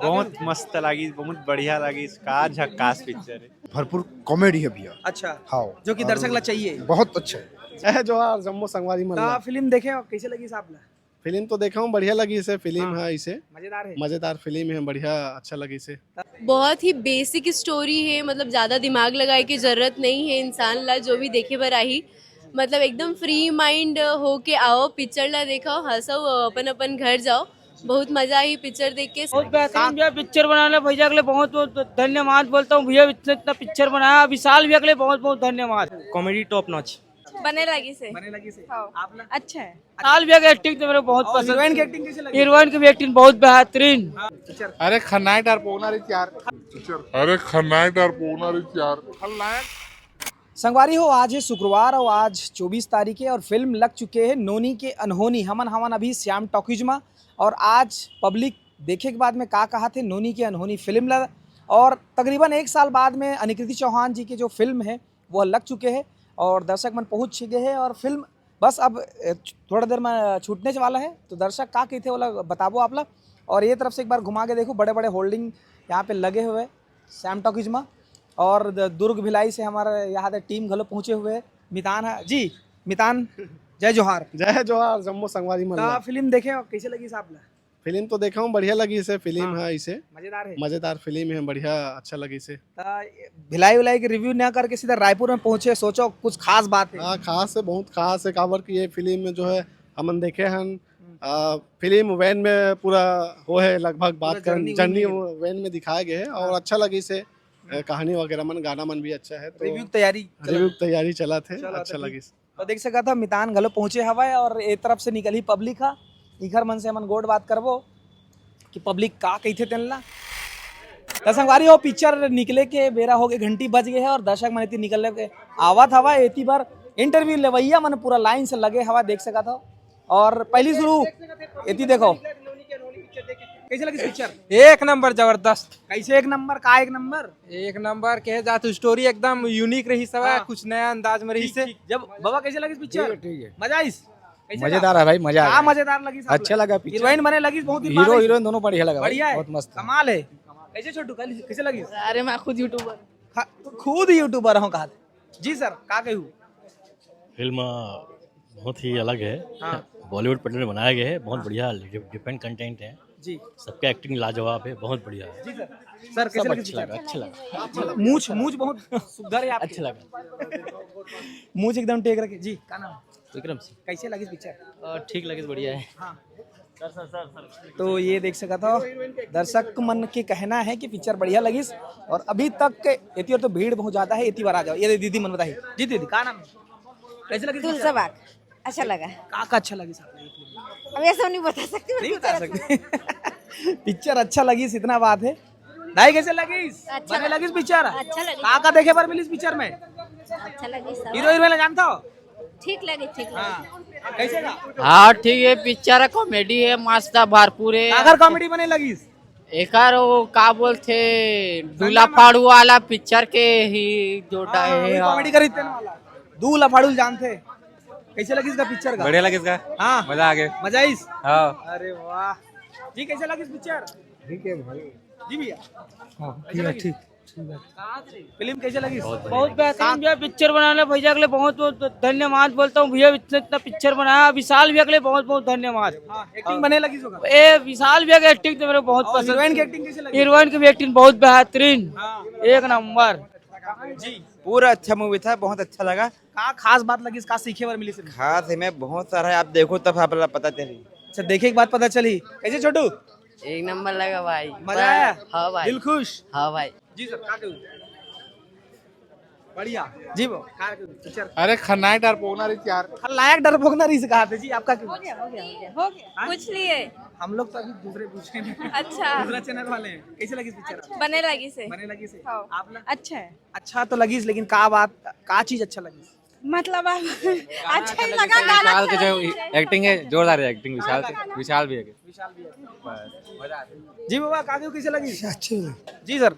बहुत मस्त लगी, बहुत बढ़िया लगी, का झक्कास पिक्चर है। भरपूर कॉमेडी है भैया। अच्छा, हाँ, जो कि दर्शक ला चाहिए। बहुत अच्छा है जोहार जम्मो संगवारी का मल्ला। फिल्म देखे और कैसे लगी साहब ला? फिल्म तो देखा हूँ, बढ़िया लगी इसे। फिल्म हाँ। है इसे मजेदार है। मजेदार फिल्म है, बढ़िया अच्छा लगी इसे। बहुत ही बेसिक स्टोरी है, मतलब ज़्यादा दिमाग लगाए की ज़रूरत नहीं है इंसान ला, जो भी देखे बर आई मतलब एकदम फ्री माइंड हो के आओ, पिक्चर ला देखो, हंसो, अपन अपन घर जाओ। बहुत मजा आई पिक्चर देख के। बहुत बेहतरीन भैया पिक्चर बनाने भैया के लिए बहुत बहुत धन्यवाद बोलता हूँ भैया, इतना पिक्चर बनाया। विशाल भैया के लिए बहुत बहुत धन्यवाद। Comedy top notch. बने लगी से बने लगी से। हाँ। आप ना? अच्छा है। विशाल भैया की एक्टिंग तो मेरे को बहुत पसंद। हीरोइन की एक्टिंग कैसे लगी? हीरोइन की भी एक्टिंग बहुत बेहतरीन। पिक्चर अरे खन्नाई डर पोना रे यार। संगवारी हो, आज है शुक्रवार और आज 24 तारीख है और फिल्म लग चुके हैं नोनी के अनहोनी हमन हमन अभी श्याम टॉकीज में। और आज पब्लिक देखे के बाद में का कहा थे नोनी के अनहोनी फिल्म लग, और तकरीबन 1 साल बाद में अनिकृति चौहान जी की जो फिल्म है वह लग चुके हैं और दर्शक मन पहुंच चुके हैं और फिल्म बस अब थोड़ा देर में छूटने वाला है। तो दर्शक का कहते वाला बताबो आप लोग। और ये तरफ से एक बार घुमा के देखो, बड़े बड़े होल्डिंग यहाँ पे लगे हुए श्याम टॉकीज में। और दुर्ग भिलाई से हमारे यहाँ टीम घलो पहुँचे हुए है। मितान है जी, मितान जय जोहार। जय जोहार जम्मो संगवारी का मल्ला। फिल्म देखे और कैसे लगी साहब ला? फिल्म तो देखा हूँ, बढ़िया लगी इसे। फिल्म हाँ। है इसे मजेदार है। मजेदार फिल्म है, बढ़िया अच्छा लगी इसे। भिलाई विलाई के रिव्यू ना करके सीधा रायपुर में पहुंचे, सोचो कुछ खास बात है। हाँ, खास है, बहुत खास है। काबर की ये फिल्म में जो है हमन देखे हैं फिल्म वैन में पूरा वो है, लगभग बात कर जर्नी वैन में दिखाए गए हैं और अच्छा लगी इसे। कहानी वगैरह मन, गाना मन भी अच्छा है। तो रिव्यू तैयारी चला थे, चला अच्छा था, लगी। तो देख सका था मितान घलो पहुंचे हवा और एक तरफ से निकली पब्लिक हा। इधर मन से हमन गोड बात करबो कि पब्लिक का कहते तेनला। तो संगवारी हो, पिक्चर निकले के बेरा हो गए, घंटी बज गए है और दर्शक मन इतनी निकल के आवत हवा। एती बार इंटरव्यू लेवैया मन पूरा लाइन से लगे हवा, देख सका था। और पहली शुरू एती देखो कैसे लगी पिक्चर? एक नंबर जबरदस्त। कैसे एक नंबर? का एक नंबर? एक नंबर कहे जात स्टोरी एकदम यूनिक रही सब, हाँ। कुछ नया अंदाज में रही से। जब बाबा कैसे लगी पिक्चर? ठीक है। मजा आइस? मजेदार है भाई, मजा क्या मजेदार लगी? अच्छा लगा पिक्चर। हीरोइन बने लगी बहुत दिन बाद आई। हीरोइन दोनों बढ़िया लगा, बढ़िया है, बहुत मस्त। कमाल है। कैसे छोटू कैसे लगी? अरे मैं खुद यूट्यूबर। तो खुद यूट्यूबर हूँ कहा जी सर, का कहूँ? फिल्म बहुत ही अलग है। हाँ। बॉलीवुड पैटर्न में बनाया गया है, बहुत बढ़िया डिफरेंट कंटेंट है। जी सबका एक्टिंग लाजवाब है, बहुत बढ़िया है। जी सर। सर कैसे लगी अच्छा लगा, अच्छा लगा, पिक्चर? मूछ बहुत सुंदर है आपकी। अच्छा लगा। मूछ एकदम टेक रखे जी। का नाम? विक्रम सिंह। कैसे लगी पिक्चर? ठीक लगे, बढ़िया है। हाँ। तो ये देख सका था, दर्शक मन के कहना है कि पिक्चर बढ़िया लगी और अभी तक इतनी और तो भीड़ बहुत ज्यादा है। इतनी बार आ जाओ। ये दीदी मन बताइए जी। दीदी का नाम? कैसे लगी पिक्चर? तुलसाबाग अच्छा लगा। का अच्छा लगी साहब? अब ऐसा नहीं बता सकती, नहीं बता सकते। पिक्चर अच्छा लगी इतना बात है। दाई कैसे लगी? अच्छा बने लगी पिक्चर? अच्छा लगी। का देखे पर मिली पिक्चर में? अच्छा लगी सब। हीरो हीरोइन जानता हो? ठीक लगी, ठीक लगी। हाँ। कैसे का? हाँ ठीक है, पिक्चर कॉमेडी है, मस्त भरपूर है। अगर कॉमेडी बने लगी? एक वो का बोलते दूल्हा फाड़ू वाला पिक्चर के ही जो कॉमेडी करी तेन वाला दूल्हा फाड़ू जानते। कैसे लगी इसका पिक्चर का? बढ़िया लगी इसका। हाँ, मजा आ गया। मजा आइस? हाँ। अरे वाह जी। कैसे लगी पिक्चर? ठीक है भाई। जी भैया ठीक। फिल्म कैसे लगी? बहुत बेहतरीन भैया पिक्चर बनाने भैया के लिए बहुत बहुत धन्यवाद बोलता हूँ भैया, इतना पिक्चर बनाया। विशाल भैया के लिए बहुत बहुत धन्यवाद। एक्टिंग बने लगी इसका? ए विशाल भैया की एक्टिंग तो मेरे को बहुत पसंद। हीरोइन की एक्टिंग कैसे लगी? हीरोइन की भी एक्टिंग बहुत बेहतरीन, हाँ। एक नंबर। जी पूरा अच्छा मूवी था, बहुत अच्छा लगा। का खास बात लगी? का सीखे बार मिली? खास है मैं बहुत सारा है, आप देखो तब आपको पता चली। अच्छा, देखे के बाद पता चली। कैसे छोटू? एक नंबर लगा भाई, मजा आया? हाँ भाई, दिल खुश? हाँ भाई। जी सर, का कहूँ? बढ़िया जी। वो का कहूँ पिक्चर? अरे खन्नाई डर पोना रे यार। लायक डरपोक ना रिस कहा थे जी। आपका क्यों? हो गया पूछ लिए। हम लोग तो अभी दूसरे पूछे हैं। अच्छा, दूसरा चैनल वाले हैं। कैसे लगी पिक्चर? बने लगी से बने लगी से। हाँ। आप ना? अच्छा है। अच्छा तो लगी, लेकिन का बात, का चीज अच्छा लगी? मतलब अच्छा ही लगा। गाना विशाल के जो एक्टिंग है, जोरदार है एक्टिंग। विशाल भी है। जी बाबा, का कहूँ कैसे लगी? अच्छी जी सर।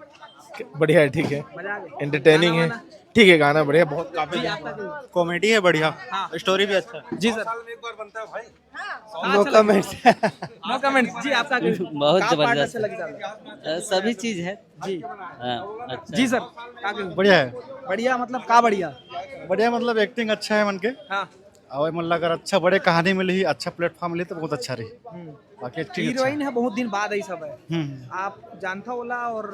बढ़िया है, ठीक है, मजा आ गया? एंटरटेनिंग है। गाना ठीक है, गाना बढ़िया, बहुत काफी जी आपका क्यों? कॉमेडी है बढ़िया, हाँ। स्टोरी भी अच्छा है। जी sir no comment. No comment. जी आपका क्यों? बहुत का part जबरदस्त अच्छा लगे ज्यादा? सभी चीज है। जी अच्छा जी सर का क्यों? बढ़िया है, बढ़िया मतलब का बढ़िया? बढ़िया मतलब एक्टिंग अच्छा है मन के। हाँ और मतलब अगर अच्छा बड़े कहानी मिली, अच्छा प्लेटफॉर्म मिली तो बहुत अच्छा रही। बाकी एक्टिंग अच्छा है। हीरोइन है, बहुत दिन बाद आई सब है। हम्म। आप जानता होला और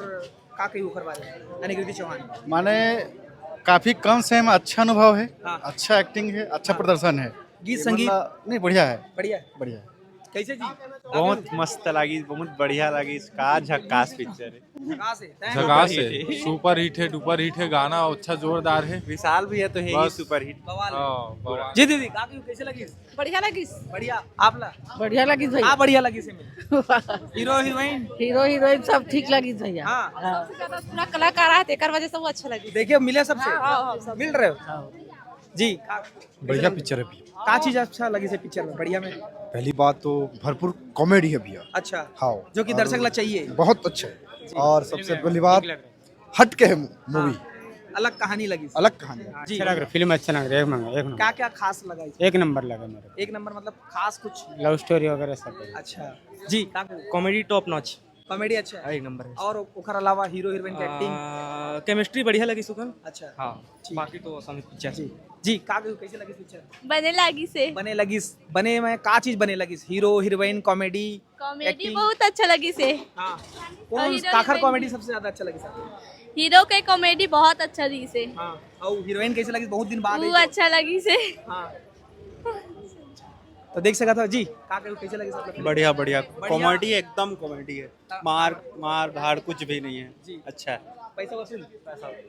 का कही ओकर बारे में अनिकृति चौहान? माने काफी कम समय में अच्छा अनुभव है, हाँ। अच्छा एक्टिंग है, अच्छा प्रदर्शन है। गीत ये संगीत मतलब नहीं बढ़िया है, बढ़िया है। बढ़िया है। कैसे जी? बहुत मस्त लगी, बहुत बढ़िया लगी, का झक्कास पिक्चर है। झकास है। तैं? झकास है, सुपर हिट है, डुपर हिट है, गाना अच्छा जोरदार है। विशाल भी है तो है ही बस। Super hit. बवाल है। हाँ, जी दीदी का क्यों? कैसे लगी? बढ़िया लगी बढ़िया। आपला बढ़िया लगी का बढ़िया लगी से मिल? Hero heroine? हीरो हीरोइन सब ठीक लगी भैया। हाँ पूरा कलाकार है तेकर वजह से वो अच्छा लगी। देखिए मिले सबसे मिल रहे हो जी बढ़िया पिक्चर है भैया। का चीज अच्छा लगी से पिक्चर में? बढ़िया में पहली बात तो भरपूर कॉमेडी है भैया। अच्छा हाँ, जो कि दर्शक ला चाहिए। बहुत अच्छा है। और सबसे पहली बात हट के है मूवी, अलग कहानी लगी अलग कहानी है। जी फिल्म अच्छा लग रहा है, एक नंबर। क्या क्या खास लगा इसमें? एक नंबर लगा मेरे एक नंबर मतलब खास कुछ? लव स्टोरी वगैरह सब। अच्छा जी कॉमेडी टॉप नॉच, कॉमेडी अच्छा है एक नंबर है। और ओकर अलावा हीरो हीरोइन की एक्टिंग केमिस्ट्री बढ़िया लगी सुकन। अच्छा हाँ, ठीक। बाकी तो सभी पिक्चर। जी जी का कैसे लगी पिक्चर? बने लागी से बने लगी बने में का चीज बने लगी? Hero heroine comedy comedy Acting? बहुत अच्छा लगी से। हाँ और कौन हीरो काखर हीरोइन कॉमेडी सबसे ज्यादा अच्छा लगी सर? हीरो के कॉमेडी बहुत अच्छा दी से। हाँ और हीरोइन कैसे लगी? बहुत दिन बाद वो आई तो। अच्छा लगी से। हाँ तो देख सका था जी का कैसे लगी सर? बढ़िया बढ़िया, बढ़िया। कॉमेडी एकदम कॉमेडी है, मार धाड़ कुछ भी नहीं है, जी। अच्छा है। पैसा वसूल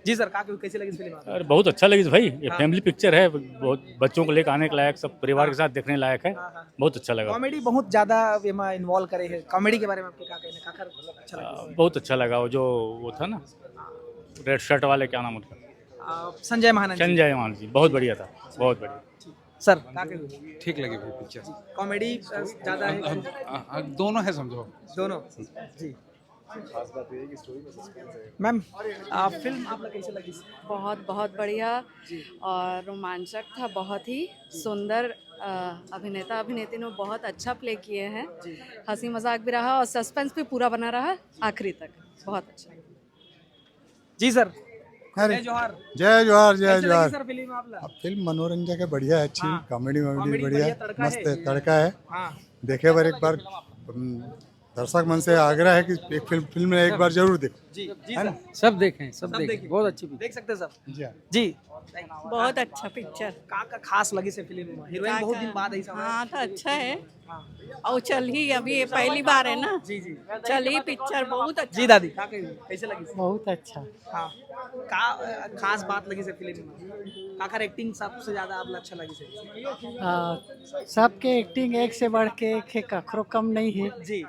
जी सर का कैसे लगी फिल्म? अरे बहुत अच्छा लगी भाई, ये हाँ। फैमिली पिक्चर है, बहुत बच्चों को लेकर आने के लायक, सब परिवार के साथ देखने लायक है। हाँ। बहुत अच्छा लगा। कॉमेडी बहुत ज्यादा एमा इन्वॉल्व करे है। कॉमेडी के बारे में आपके का कहना? काखर अच्छा लगा? बहुत अच्छा लगा। वो जो वो था ना रेड शर्ट वाले, क्या नाम उसका? संजय महानंद जी। संजय मान जी, बहुत बढ़िया था, बहुत बढ़िया। सर का कहना? ठीक लगी भाई पिक्चर। कॉमेडी ज्यादा है दोनों है समझो। दोनों जी। मैम फिल्म आप लोग कैसे लगी? बहुत बहुत बढ़िया और रोमांचक था, बहुत ही सुंदर। अभिनेता अभिनेत्री ने बहुत अच्छा प्ले किए हैं, हंसी मजाक भी रहा और सस्पेंस भी पूरा बना रहा आखिरी तक, बहुत अच्छा। जी सर अरे, जय जोहार। जय जोहार, जय कैसे लगी जोहार। सर फिल्म आप लोग? फिल्म मनोरंजक है, बढ़िया है, अच्छी हाँ। कॉमेडी कॉमेडी वॉमेडी बढ़िया बढ़िया, तड़का मस्त है। है, तड़का है। हाँ देखे बार एक बार दर्शक मन से आग्रह है कि एक फिल्म में एक बार जरूर देखो। जी जी है सर ना? सब देखें, सब देखें। बहुत अच्छी देख सकते हैं सब। जी हाँ। जी बहुत अच्छा पिक्चर। का खास लगी से फिल्म में? हीरोइन बहुत दिन बाद आई सब। हाँ तो अच्छा है हाँ। और चल ही अभी ये पहली बार है ना, जी जी चल ही पिक्चर बहुत अच्छा। जी दादी का कैसे लगी? बहुत अच्छा। हाँ का खास बात लगी से फिल्म में? काकर एक्टिंग सबसे ज्यादा आप अच्छा लगी से? सबके एक्टिंग एक से बढ़ के एक है, कखरो कम नहीं है। जी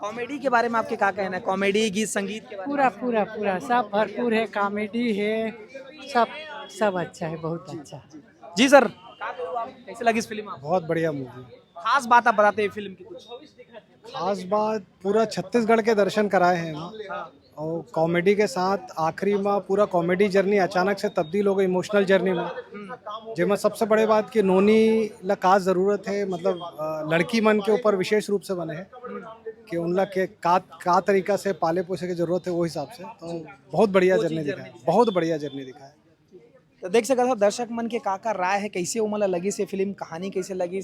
कॉमेडी के बारे में आपके क्या कहना है? कॉमेडी गीत संगीत के बारे में? पूरा पूरा पूरा सब भरपूर है, कॉमेडी है, सब अच्छा है, बहुत अच्छा। जी सर कैसे लगी इस फिल्म? बहुत बढ़िया मूवी। खास बात आप बताते हैं फिल्म की कुछ? खास बात पूरा छत्तीसगढ़ के दर्शन कराए हैं हम। और कॉमेडी के साथ आखिरी में पूरा कॉमेडी जर्नी अचानक से तब्दील हो गई इमोशनल जर्नी में। जिसमें सबसे बड़े बात कि नोनी ला का ज़रूरत है, मतलब लड़की मन के ऊपर विशेष रूप से बने हैं कि उनला के का तरीका से पाले पोसे की ज़रूरत है, वो हिसाब से। तो बहुत बढ़िया जर्नी दिखाया, बहुत बढ़िया जर्नी दिखाया। तो देख सकते हो दर्शक मन के का राय है, कैसे उमला लगी से फिल्म, कहानी कैसे लगी,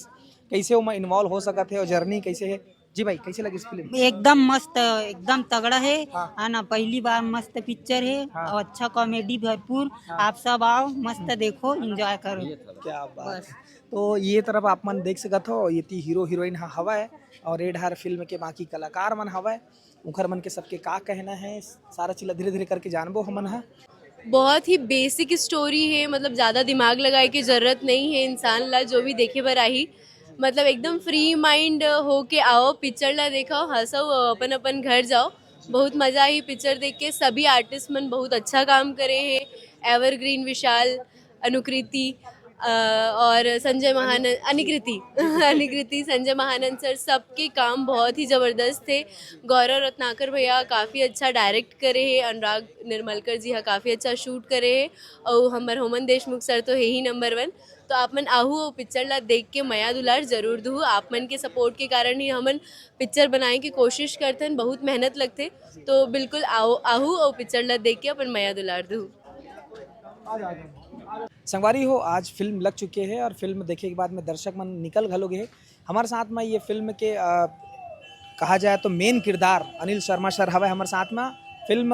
कैसे उमा इन्वॉल्व हो सकत है और जर्नी कैसे है। जी भाई कैसे लगी इस फिल्म? एकदम मस्त, एकदम तगड़ा है। हाँ। है ना, पहली बार मस्त पिक्चर है। हाँ। और अच्छा कॉमेडी भरपूर। हाँ। आप सब आओ, मस्त देखो, एंजॉय करो। क्या बात। तो ये तरफ आप मन देख सकत हो, ये ती हीरो हीरोइन हवा है और रेड हार फिल्म के बाकी कलाकार मन हवा है, उखर मन के सबके का कहना है, सारा चीज धीरे धीरे करके जानबो हमन है। बहुत ही बेसिक स्टोरी है, मतलब ज़्यादा दिमाग लगाए की ज़रूरत नहीं है इंसान ला, जो भी देखे बर आई मतलब एकदम फ्री माइंड हो के आओ, पिक्चर ला देखो, हंसो, अपन अपन घर जाओ। बहुत मज़ा आई पिक्चर देख के। सभी आर्टिस्ट मन बहुत अच्छा काम करे हैं, एवरग्रीन विशाल, अनुकृति, और संजय महानंद, अनिकृति संजय महानंद सर, सबके काम बहुत ही ज़बरदस्त थे। गौरव रत्नाकर भैया काफ़ी अच्छा डायरेक्ट करे है, अनुराग निर्मलकर जी हाँ काफ़ी अच्छा शूट करे है, और हमर होमन देशमुख सर तो है ही नंबर 1। तो आप मन आहू और पिक्चर ला देख के मया दुलार जरूर दू। आप मन के सपोर्ट के कारण ही हमन पिक्चर बनाए की कोशिश करते हैं, बहुत मेहनत लगते, तो बिल्कुल आहू और पिक्चर ला देख के अपन मया दुलार दू। संगवारी हो, आज फिल्म लग चुके हैं और फिल्म देखे के बाद में दर्शक मन निकल घलोगे है। हमारे साथ में ये फिल्म के कहा जाए तो मेन किरदार अनिल शर्मा सर हवे हमारे साथ में। फिल्म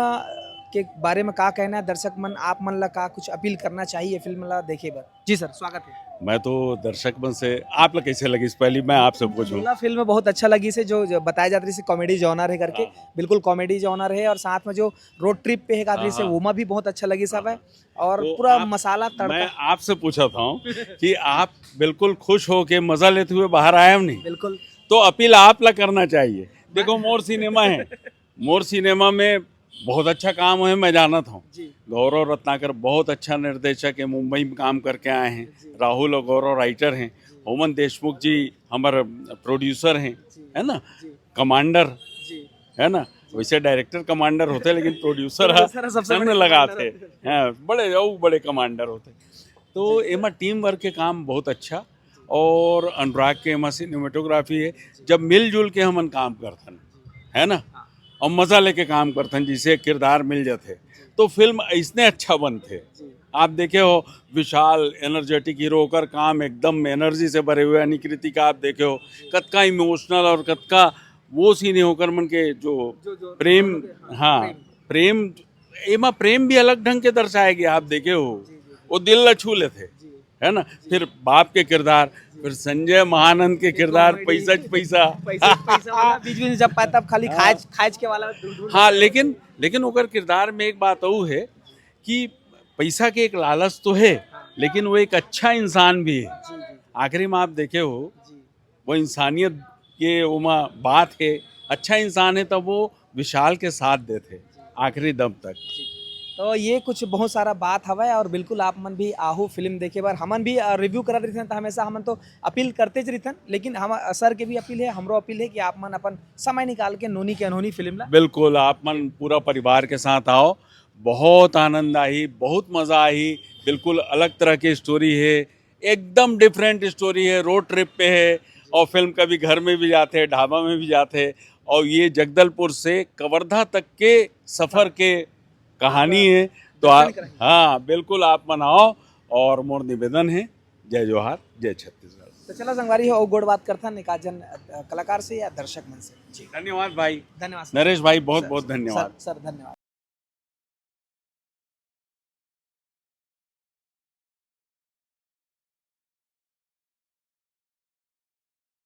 के बारे में का कहना है दर्शक मन, आप मन ला का कुछ अपील करना चाहिए फिल्म ला देखे बर? जी सर, स्वागत है। मैं तो दर्शक मन से आप लोग कैसे लगी, पहले मैं आपसे पूछूं। फिल्म बहुत अच्छा लगी से जो बताया जाता है कॉमेडी जॉनर है करके, बिल्कुल कॉमेडी जॉनर है, और साथ में जो रोड ट्रिप पे है आदमी से वो में भी बहुत अच्छा लगी सब है, और तो पूरा मसाला मैं तड़का। आपसे पूछा था कि आप बिल्कुल खुश हो के मजा लेते हुए बाहर आए हम नहीं, बिल्कुल। तो अपील आप ला करना चाहिए। देखो मोर सिनेमा है, मोर सिनेमा में बहुत अच्छा काम है, मैं जानता हूँ। गौरव रत्नाकर बहुत अच्छा निर्देशक है, मुंबई में काम करके आए हैं। राहुल और गौरव राइटर हैं। होमन देशमुख जी हमारे प्रोड्यूसर हैं, है ना, कमांडर है ना। वैसे डायरेक्टर कमांडर होते लेकिन प्रोड्यूसर सबसे लगाते हैं, बड़े कमांडर होते। तो एमा टीम वर्क के काम बहुत अच्छा, और अनुराग के एमा सिनेमेटोग्राफी है। जब मिलजुल के हमन काम करथन, है ना, और मज़ा लेके काम करथन, जिसे किरदार मिल जाते तो फिल्म इसने अच्छा बनते। आप देखे हो विशाल एनर्जेटिक हीरो होकर काम एकदम एनर्जी से भरे हुए, अनिकृति का आप देखे हो कतका इमोशनल और कतका वो सीन होकर मन के जो प्रेम, हाँ प्रेम, एमा प्रेम भी अलग ढंग के दर्शाया गया। आप देखे हो वो दिल ला छू लेते, है ना। फिर बाप के किरदार, फिर संजय महानंद के किरदार, पैसा बीच में जब पाए तब खाली खाज के वाला। हाँ, लेकिन ओकर किरदार में एक बात वो है कि पैसा के एक लालच तो है, लेकिन वो एक अच्छा इंसान भी है। आखिरी में आप देखे हो वो इंसानियत के उमा बात है, अच्छा इंसान है, तब वो विशाल के साथ देते आखिरी दम तक। तो ये कुछ बहुत सारा बात हवा है, और बिल्कुल आप मन भी आहू फिल्म देखे बार। हमन भी रिव्यू करा रही तो हमेशा हमन तो अपील करते रहते, लेकिन हम सर के भी अपील है, हमरो अपील है कि आप मन अपन समय निकाल के नोनी के अनहोनी फिल्म ला बिल्कुल आप मन पूरा परिवार के साथ आओ। बहुत आनंद आई, बहुत मज़ा आई। बिल्कुल अलग तरह की स्टोरी है, एकदम डिफरेंट स्टोरी है। रोड ट्रिप पे है, और फिल्म कभी घर में भी जाते हैं, ढाबा में भी जाते हैं, और ये जगदलपुर से कवर्धा तक के सफ़र के कहानी है। तो आप, हाँ बिल्कुल आप मनाओ, और मोर निवेदन है, जय जोहार, जय छत्तीसगढ़। तो चला संगवारी हो, गोड़ बात करता निकाजन कलाकार से या दर्शक मन से। जी धन्यवाद भाई, धन्यवाद नरेश भाई, बहुत बहुत धन्यवाद सर, धन्यवाद।